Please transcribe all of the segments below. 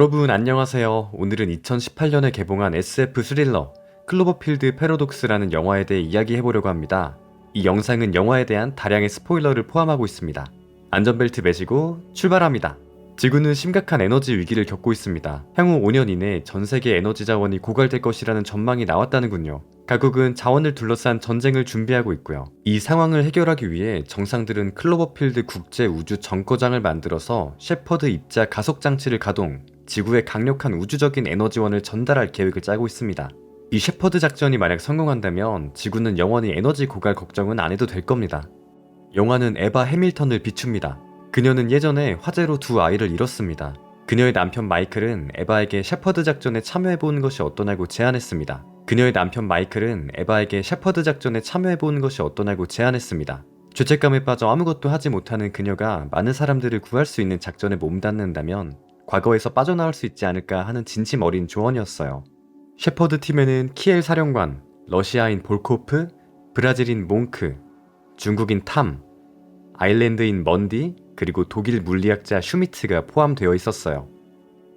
여러분 안녕하세요. 오늘은 2018년에 개봉한 SF 스릴러 클로버필드 패러독스라는 영화에 대해 이야기해보려고 합니다. 이 영상은 영화에 대한 다량의 스포일러를 포함하고 있습니다. 안전벨트 매시고 출발합니다. 지구는 심각한 에너지 위기를 겪고 있습니다. 향후 5년 이내 전 세계 에너지 자원이 고갈될 것이라는 전망이 나왔다는군요. 각국은 자원을 둘러싼 전쟁을 준비하고 있고요. 이 상황을 해결하기 위해 정상들은 클로버필드 국제 우주 정거장을 만들어서 셰퍼드 입자 가속 장치를 가동, 지구에 강력한 우주적인 에너지원을 전달할 계획을 짜고 있습니다. 이 셰퍼드 작전이 만약 성공한다면 지구는 영원히 에너지 고갈 걱정은 안 해도 될 겁니다. 영화는 에바 해밀턴을 비춥니다. 그녀는 예전에 화재로 두 아이를 잃었습니다. 그녀의 남편 마이클은 에바에게 셰퍼드 작전에 참여해보는 것이 어떠냐고 제안했습니다. 죄책감에 빠져 아무것도 하지 못하는 그녀가 많은 사람들을 구할 수 있는 작전에 몸담는다면 과거에서 빠져나올 수 있지 않을까 하는 진심 어린 조언이었어요. 셰퍼드 팀에는 키엘 사령관, 러시아인 볼코프, 브라질인 몽크, 중국인 탐, 아일랜드인 먼디, 그리고 독일 물리학자 슈미트가 포함되어 있었어요.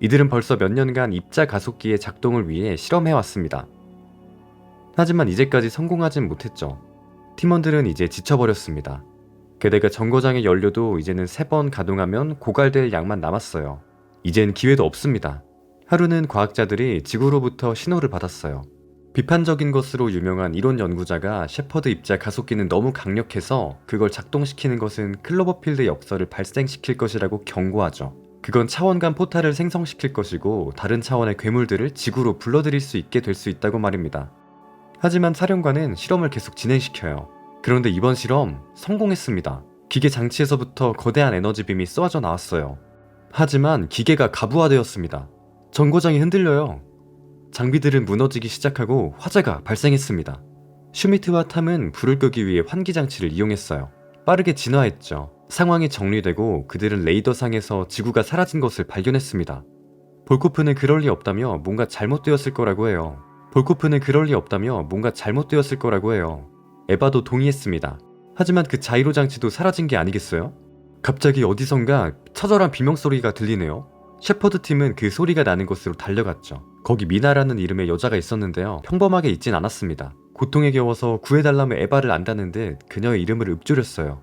이들은 벌써 몇 년간 입자 가속기의 작동을 위해 실험해왔습니다. 하지만 이제까지 성공하진 못했죠. 팀원들은 이제 지쳐버렸습니다. 게다가 정거장의 연료도 이제는 3번 가동하면 고갈될 양만 남았어요. 이젠 기회도 없습니다. 하루는 과학자들이 지구로부터 신호를 받았어요. 비판적인 것으로 유명한 이론 연구자가 셰퍼드 입자 가속기는 너무 강력해서 그걸 작동시키는 것은 클로버필드 역설을 발생시킬 것이라고 경고하죠. 그건 차원간 포탈을 생성시킬 것이고 다른 차원의 괴물들을 지구로 불러들일 수 있게 될 수 있다고 말입니다. 하지만 사령관은 실험을 계속 진행시켜요. 그런데 이번 실험 성공했습니다. 기계 장치에서부터 거대한 에너지빔이 쏘아져 나왔어요. 하지만 기계가 가부화되었습니다. 정거장이 흔들려요. 장비들은 무너지기 시작하고 화재가 발생했습니다. 슈미트와 탐은 불을 끄기 위해 환기장치를 이용했어요. 빠르게 진화했죠. 상황이 정리되고 그들은 레이더상에서 지구가 사라진 것을 발견했습니다. 볼코프는 그럴 리 없다며 뭔가 잘못되었을 거라고 해요. 에바도 동의했습니다. 하지만 그 자이로 장치도 사라진 게 아니겠어요? 갑자기 어디선가 처절한 비명소리가 들리네요. 셰퍼드 팀은 그 소리가 나는 곳으로 달려갔죠. 거기 미나라는 이름의 여자가 있었는데요. 평범하게 있진 않았습니다. 고통에 겨워서 구해달라며 에바를 안다는 듯 그녀의 이름을 읊조렸어요.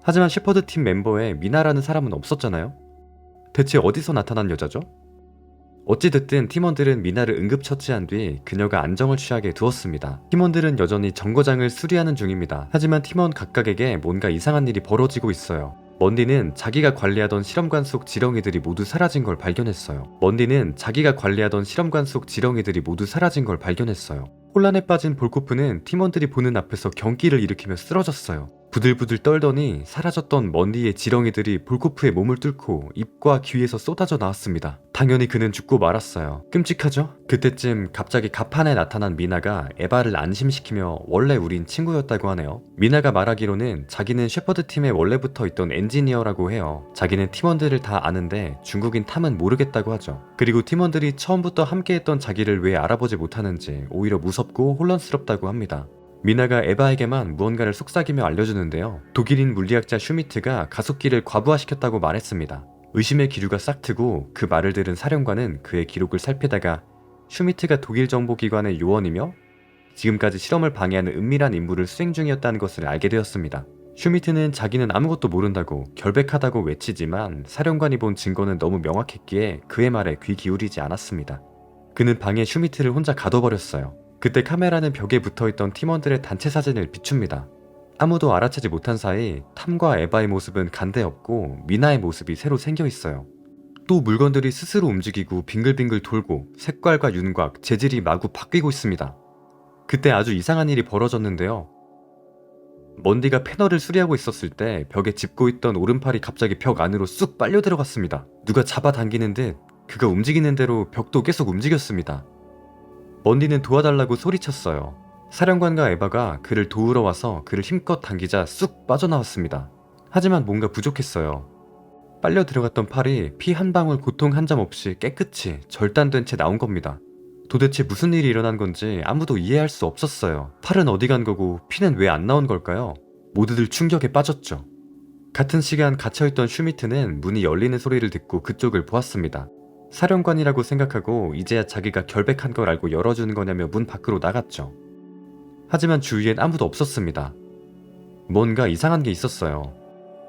하지만 셰퍼드 팀 멤버에 미나라는 사람은 없었잖아요. 대체 어디서 나타난 여자죠? 어찌됐든 팀원들은 미나를 응급처치한 뒤 그녀가 안정을 취하게 두었습니다. 팀원들은 여전히 정거장을 수리하는 중입니다. 하지만 팀원 각각에게 뭔가 이상한 일이 벌어지고 있어요. 먼디는 자기가 관리하던 실험관 속 지렁이들이 모두 사라진 걸 발견했어요. 혼란에 빠진 볼코프는 팀원들이 보는 앞에서 경기를 일으키며 쓰러졌어요. 부들부들 떨더니 사라졌던 먼디의 지렁이들이 볼코프의 몸을 뚫고 입과 귀에서 쏟아져 나왔습니다. 당연히 그는 죽고 말았어요. 끔찍하죠? 그때쯤 갑자기 갑판에 나타난 미나가 에바를 안심시키며 원래 우린 친구였다고 하네요. 미나가 말하기로는 자기는 셰퍼드 팀에 원래부터 있던 엔지니어라고 해요. 자기는 팀원들을 다 아는데 중국인 탐은 모르겠다고 하죠. 그리고 팀원들이 처음부터 함께했던 자기를 왜 알아보지 못하는지 오히려 무섭고 혼란스럽다고 합니다. 미나가 에바에게만 무언가를 속삭이며 알려주는데요. 독일인 물리학자 슈미트가 가속기를 과부하시켰다고 말했습니다. 의심의 기류가 싹트고 그 말을 들은 사령관은 그의 기록을 살피다가 슈미트가 독일 정보기관의 요원이며 지금까지 실험을 방해하는 은밀한 임무를 수행 중이었다는 것을 알게 되었습니다. 슈미트는 자기는 아무것도 모른다고 결백하다고 외치지만 사령관이 본 증거는 너무 명확했기에 그의 말에 귀 기울이지 않았습니다. 그는 방에 슈미트를 혼자 가둬버렸어요. 그때 카메라는 벽에 붙어있던 팀원들의 단체 사진을 비춥니다. 아무도 알아채지 못한 사이 탐과 에바의 모습은 간데없고 미나의 모습이 새로 생겨있어요. 또 물건들이 스스로 움직이고 빙글빙글 돌고 색깔과 윤곽, 재질이 마구 바뀌고 있습니다. 그때 아주 이상한 일이 벌어졌는데요. 먼디가 패널을 수리하고 있었을 때 벽에 짚고 있던 오른팔이 갑자기 벽 안으로 쑥 빨려 들어갔습니다. 누가 잡아당기는 듯 그가 움직이는 대로 벽도 계속 움직였습니다. 먼디는 도와달라고 소리쳤어요. 사령관과 에바가 그를 도우러 와서 그를 힘껏 당기자 쑥 빠져나왔습니다. 하지만 뭔가 부족했어요. 빨려 들어갔던 팔이 피 한 방울 고통 한 점 없이 깨끗이 절단된 채 나온 겁니다. 도대체 무슨 일이 일어난 건지 아무도 이해할 수 없었어요. 팔은 어디 간 거고 피는 왜 안 나온 걸까요? 모두들 충격에 빠졌죠. 같은 시간 갇혀있던 슈미트는 문이 열리는 소리를 듣고 그쪽을 보았습니다. 사령관이라고 생각하고 이제야 자기가 결백한 걸 알고 열어주는 거냐며 문 밖으로 나갔죠. 하지만 주위엔 아무도 없었습니다. 뭔가 이상한 게 있었어요.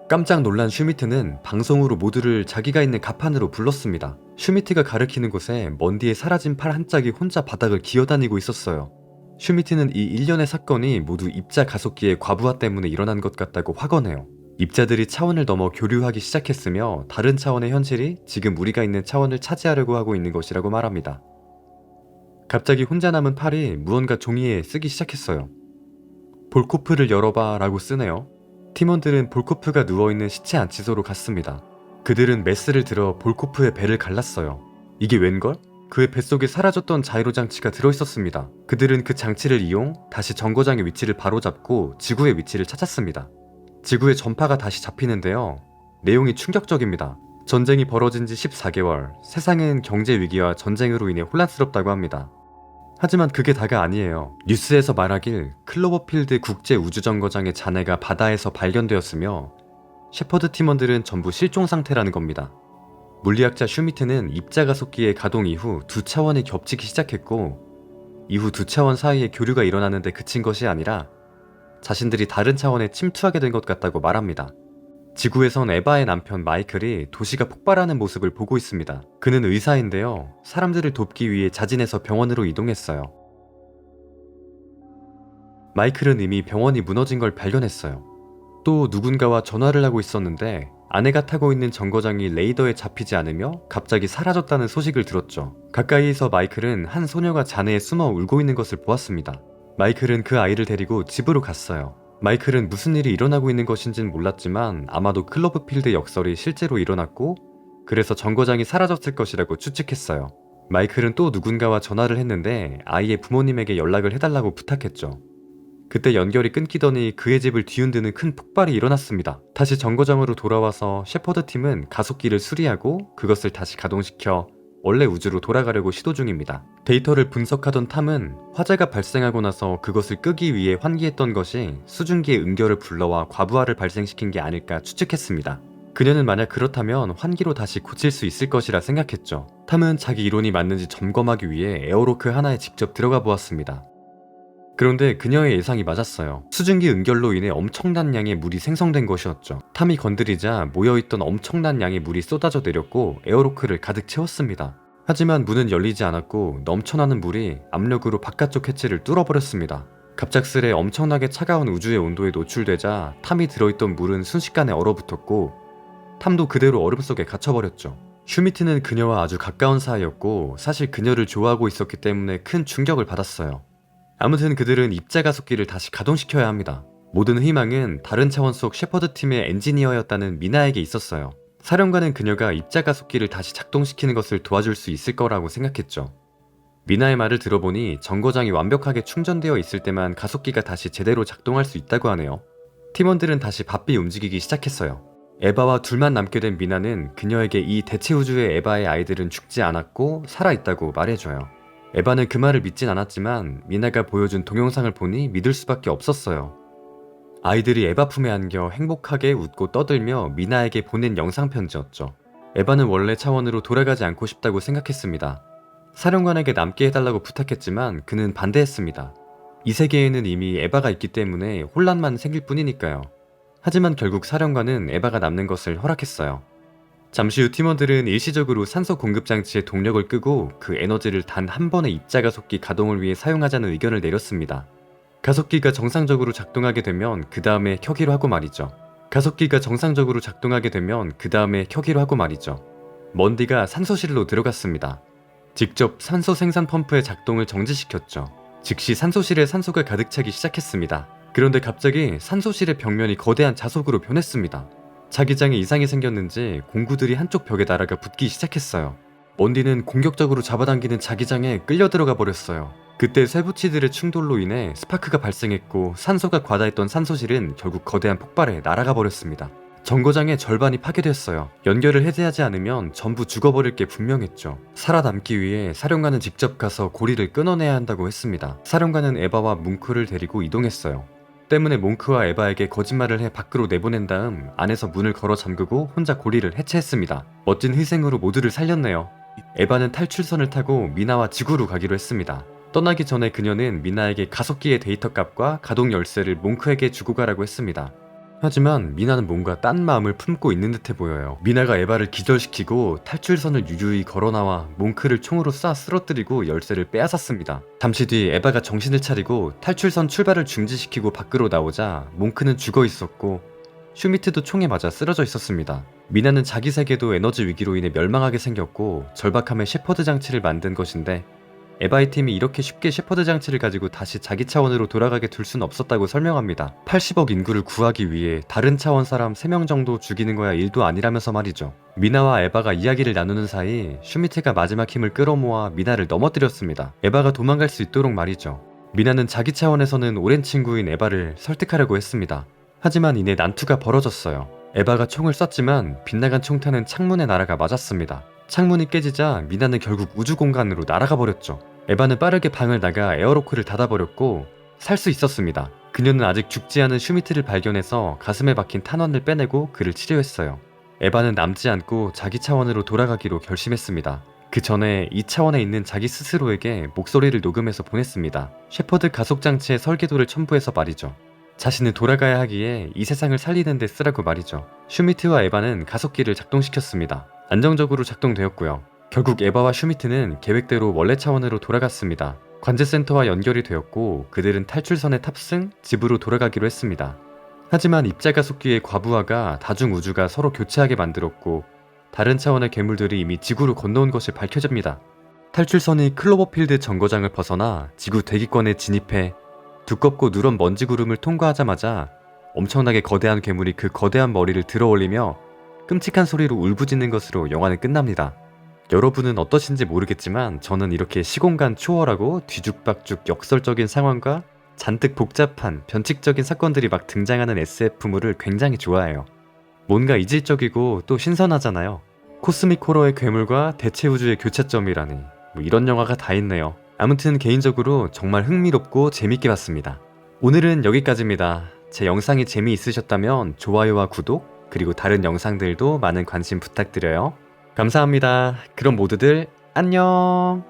깜짝 놀란 슈미트는 방송으로 모두를 자기가 있는 갑판으로 불렀습니다. 슈미트가 가리키는 곳에 먼 뒤에 사라진 팔 한 짝이 혼자 바닥을 기어다니고 있었어요. 슈미트는 이 일련의 사건이 모두 입자 가속기의 과부하 때문에 일어난 것 같다고 확언해요. 입자들이 차원을 넘어 교류하기 시작했으며 다른 차원의 현실이 지금 우리가 있는 차원을 차지하려고 하고 있는 것이라고 말합니다. 갑자기 혼자 남은 팔이 무언가 종이에 쓰기 시작했어요. 볼코프를 열어봐 라고 쓰네요. 팀원들은 볼코프가 누워있는 시체 안치소로 갔습니다. 그들은 메스를 들어 볼코프의 배를 갈랐어요. 이게 웬걸? 그의 뱃속에 사라졌던 자이로 장치가 들어있었습니다. 그들은 그 장치를 이용 다시 정거장의 위치를 바로잡고 지구의 위치를 찾았습니다. 지구의 전파가 다시 잡히는데요. 내용이 충격적입니다. 전쟁이 벌어진 지 14개월, 세상은 경제 위기와 전쟁으로 인해 혼란스럽다고 합니다. 하지만 그게 다가 아니에요. 뉴스에서 말하길 클로버필드 국제우주정거장의 잔해가 바다에서 발견되었으며 셰퍼드 팀원들은 전부 실종 상태라는 겁니다. 물리학자 슈미트는 입자가속기의 가동 이후 두 차원이 겹치기 시작했고 이후 두 차원 사이에 교류가 일어나는데 그친 것이 아니라 자신들이 다른 차원에 침투하게 된 것 같다고 말합니다. 지구에선 에바의 남편 마이클이 도시가 폭발하는 모습을 보고 있습니다. 그는 의사인데요. 사람들을 돕기 위해 자진해서 병원으로 이동했어요. 마이클은 이미 병원이 무너진 걸 발견했어요. 또 누군가와 전화를 하고 있었는데 아내가 타고 있는 정거장이 레이더에 잡히지 않으며 갑자기 사라졌다는 소식을 들었죠. 가까이에서 마이클은 한 소녀가 잔해에 숨어 울고 있는 것을 보았습니다. 마이클은 그 아이를 데리고 집으로 갔어요. 마이클은 무슨 일이 일어나고 있는 것인지는 몰랐지만 아마도 클로버필드 역설이 실제로 일어났고 그래서 정거장이 사라졌을 것이라고 추측했어요. 마이클은 또 누군가와 전화를 했는데 아이의 부모님에게 연락을 해달라고 부탁했죠. 그때 연결이 끊기더니 그의 집을 뒤흔드는 큰 폭발이 일어났습니다. 다시 정거장으로 돌아와서 셰퍼드 팀은 가속기를 수리하고 그것을 다시 가동시켜 원래 우주로 돌아가려고 시도 중입니다. 데이터를 분석하던 탐은 화재가 발생하고 나서 그것을 끄기 위해 환기했던 것이 수증기의 응결을 불러와 과부하를 발생시킨 게 아닐까 추측했습니다. 그녀는 만약 그렇다면 환기로 다시 고칠 수 있을 것이라 생각했죠. 탐은 자기 이론이 맞는지 점검하기 위해 에어로크 하나에 직접 들어가 보았습니다. 그런데 그녀의 예상이 맞았어요. 수증기 응결로 인해 엄청난 양의 물이 생성된 것이었죠. 탐이 건드리자 모여있던 엄청난 양의 물이 쏟아져 내렸고 에어로크를 가득 채웠습니다. 하지만 문은 열리지 않았고 넘쳐나는 물이 압력으로 바깥쪽 해체를 뚫어버렸습니다. 갑작스레 엄청나게 차가운 우주의 온도에 노출되자 탐이 들어있던 물은 순식간에 얼어붙었고 탐도 그대로 얼음 속에 갇혀버렸죠. 슈미트는 그녀와 아주 가까운 사이였고 사실 그녀를 좋아하고 있었기 때문에 큰 충격을 받았어요. 아무튼 그들은 입자가속기를 다시 가동시켜야 합니다. 모든 희망은 다른 차원 속 셰퍼드 팀의 엔지니어였다는 미나에게 있었어요. 사령관은 그녀가 입자가속기를 다시 작동시키는 것을 도와줄 수 있을 거라고 생각했죠. 미나의 말을 들어보니 정거장이 완벽하게 충전되어 있을 때만 가속기가 다시 제대로 작동할 수 있다고 하네요. 팀원들은 다시 바삐 움직이기 시작했어요. 에바와 둘만 남게 된 미나는 그녀에게 이 대체우주의 에바의 아이들은 죽지 않았고 살아있다고 말해줘요. 에바는 그 말을 믿진 않았지만 미나가 보여준 동영상을 보니 믿을 수밖에 없었어요. 아이들이 에바 품에 안겨 행복하게 웃고 떠들며 미나에게 보낸 영상편지였죠. 에바는 원래 차원으로 돌아가지 않고 싶다고 생각했습니다. 사령관에게 남게 해달라고 부탁했지만 그는 반대했습니다. 이 세계에는 이미 에바가 있기 때문에 혼란만 생길 뿐이니까요. 하지만 결국 사령관은 에바가 남는 것을 허락했어요. 잠시 후 팀원들은 일시적으로 산소 공급 장치의 동력을 끄고 그 에너지를 단 한 번의 입자가속기 가동을 위해 사용하자는 의견을 내렸습니다. 가속기가 정상적으로 작동하게 되면 그 다음에 켜기로 하고 말이죠. 먼디가 산소실로 들어갔습니다. 직접 산소 생산 펌프의 작동을 정지시켰죠. 즉시 산소실에 산소가 가득 차기 시작했습니다. 그런데 갑자기 산소실의 벽면이 거대한 자석으로 변했습니다. 자기장에 이상이 생겼는지 공구들이 한쪽 벽에 날아가 붙기 시작했어요. 먼디는 공격적으로 잡아당기는 자기장에 끌려 들어가 버렸어요. 그때 쇠붙이들의 충돌로 인해 스파크가 발생했고 산소가 과다했던 산소실은 결국 거대한 폭발에 날아가 버렸습니다. 정거장의 절반이 파괴됐어요. 연결을 해제하지 않으면 전부 죽어버릴 게 분명했죠. 살아남기 위해 사령관은 직접 가서 고리를 끊어내야 한다고 했습니다. 사령관은 에바와 뭉크를 데리고 이동했어요. 때문에 몽크와 에바에게 거짓말을 해 밖으로 내보낸 다음 안에서 문을 걸어 잠그고 혼자 고리를 해체했습니다. 멋진 희생으로 모두를 살렸네요. 에바는 탈출선을 타고 미나와 지구로 가기로 했습니다. 떠나기 전에 그녀는 미나에게 가속기의 데이터 값과 가동 열쇠를 몽크에게 주고 가라고 했습니다. 하지만 미나는 뭔가 딴 마음을 품고 있는 듯해 보여요. 미나가 에바를 기절시키고 탈출선을 유유히 걸어나와 몽크를 총으로 쏴 쓰러뜨리고 열쇠를 빼앗았습니다. 잠시 뒤 에바가 정신을 차리고 탈출선 출발을 중지시키고 밖으로 나오자 몽크는 죽어 있었고 슈미트도 총에 맞아 쓰러져 있었습니다. 미나는 자기 세계도 에너지 위기로 인해 멸망하게 생겼고 절박함에 셰퍼드 장치를 만든 것인데 에바의 팀이 이렇게 쉽게 셰퍼드 장치를 가지고 다시 자기 차원으로 돌아가게 둘 순 없었다고 설명합니다. 80억 인구를 구하기 위해 다른 차원 사람 3명 정도 죽이는 거야 일도 아니라면서 말이죠. 미나와 에바가 이야기를 나누는 사이 슈미트가 마지막 힘을 끌어모아 미나를 넘어뜨렸습니다. 에바가 도망갈 수 있도록 말이죠. 미나는 자기 차원에서는 오랜 친구인 에바를 설득하려고 했습니다. 하지만 이내 난투가 벌어졌어요. 에바가 총을 쐈지만 빗나간 총탄은 창문에 날아가 맞았습니다. 창문이 깨지자 미나는 결국 우주 공간으로 날아가 버렸죠. 에바는 빠르게 방을 나가 에어로크를 닫아버렸고 살 수 있었습니다. 그녀는 아직 죽지 않은 슈미트를 발견해서 가슴에 박힌 탄원을 빼내고 그를 치료했어요. 에바는 남지 않고 자기 차원으로 돌아가기로 결심했습니다. 그 전에 이 차원에 있는 자기 스스로에게 목소리를 녹음해서 보냈습니다. 셰퍼드 가속장치의 설계도를 첨부해서 말이죠. 자신은 돌아가야 하기에 이 세상을 살리는 데 쓰라고 말이죠. 슈미트와 에바는 가속기를 작동시켰습니다. 안정적으로 작동되었고요. 결국 에바와 슈미트는 계획대로 원래 차원으로 돌아갔습니다. 관제센터와 연결이 되었고 그들은 탈출선에 탑승, 집으로 돌아가기로 했습니다. 하지만 입자가속기의 과부하가 다중우주가 서로 교차하게 만들었고 다른 차원의 괴물들이 이미 지구로 건너온 것이 밝혀집니다. 탈출선이 클로버필드 정거장을 벗어나 지구 대기권에 진입해 두껍고 누런 먼지 구름을 통과하자마자 엄청나게 거대한 괴물이 그 거대한 머리를 들어올리며 끔찍한 소리로 울부짖는 것으로 영화는 끝납니다. 여러분은 어떠신지 모르겠지만 저는 이렇게 시공간 초월하고 뒤죽박죽 역설적인 상황과 잔뜩 복잡한 변칙적인 사건들이 막 등장하는 SF물을 굉장히 좋아해요. 뭔가 이질적이고 또 신선하잖아요. 코스믹 호러의 괴물과 대체 우주의 교차점이라니 뭐 이런 영화가 다 있네요. 아무튼 개인적으로 정말 흥미롭고 재밌게 봤습니다. 오늘은 여기까지입니다. 제 영상이 재미있으셨다면 좋아요와 구독 그리고 다른 영상들도 많은 관심 부탁드려요. 감사합니다. 그럼 모두들 안녕.